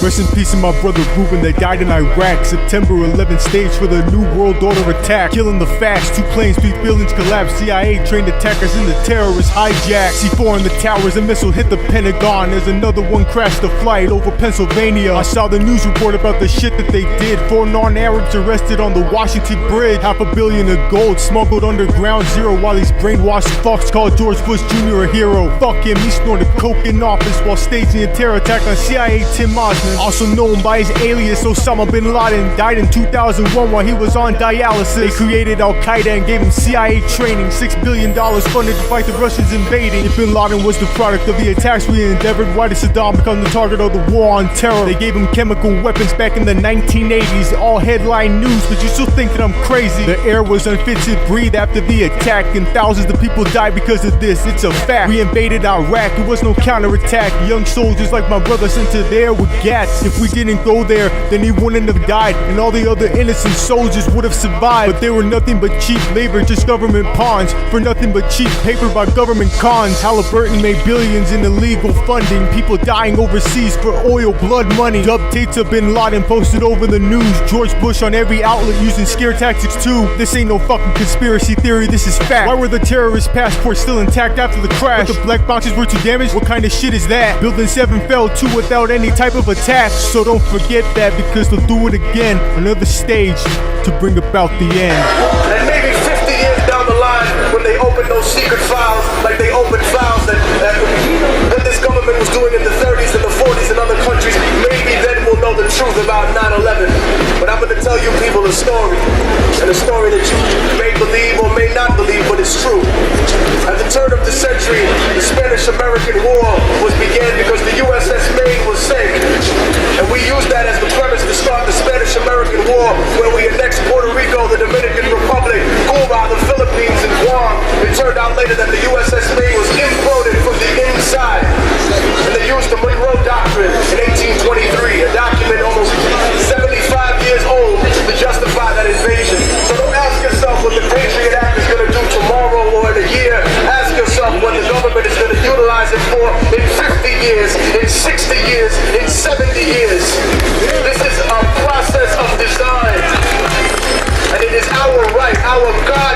Rest in peace to my brother Ruben that died in Iraq. September 11th stage for the New World Order attack. Killing the facts, 2 planes, 3 buildings collapsed. CIA trained attackers in the terrorist hijack. C4 in the towers, a missile hit the Pentagon. There's another one crashed a flight over Pennsylvania. I saw the news report about the shit that they did. 4 non-Arabs arrested on the Washington Bridge. $500 million of gold smuggled under Ground Zero while these brainwashed fucks called George Bush Jr. a hero. Fuck him, he snorted coke in office while staging a terror attack on CIA Tim Osman, also known by his alias Osama bin Laden, died in 2001 while he was on dialysis. They created Al-Qaeda and gave him CIA training. $6 billion funded to fight the Russians invading. If bin Laden was the product of the attacks we endeavored, why did Saddam become the target of the war on terror? They gave him chemical weapons back in the 1980s. All headline news, but you still think that I'm crazy. The air was unfit to breathe after the attack, and thousands of people died because of this. It's a fact. We invaded Iraq. It was no counterattack. Young soldiers like my brother sent to there with gas. If we didn't go there, then he wouldn't have died, and all the other innocent soldiers would have survived. But they were nothing but cheap labor, just government pawns for nothing but cheap paper by government cons. Halliburton made billions in illegal funding. People dying overseas for oil, blood money. Dubbed Tates of bin Laden posted over the news. George Bush on every outlet using scare tactics too. This ain't no fucking conspiracy theory, this is fact. Why were the terrorist passports still intact after the crash? But the black boxes were too damaged? What kind of shit is that? Building 7 fell too without any type of attack. So don't forget that, because they'll do it again. Another stage to bring about the end. And maybe 50 years down the line, when they open those secret files, like they opened files that this government was doing in the 30s and the 40s in other countries, maybe then we'll know the truth about 9/11. But I'm going to tell you people a story, and a story that you may believe or may not believe, but it's true. At the turn of the century, the Spanish-American War began because the USS Maine was sank, and we used that as the premise to start the Spanish-American War, where we annexed Puerto Rico, the Dominican Republic, Cuba, the Philippines, and Guam. It turned out later that the USS Maine was imploded from the inside, and they used the Monroe Doctrine in 1823, a document almost 75 years old, to justify that invasion. So don't ask yourself what the Patriot Act is going to do tomorrow or in a year. Ask yourself what the government is going to utilize it for in 50 years, in 60 years, in 70 years. This is a process of design, and it is our right, our God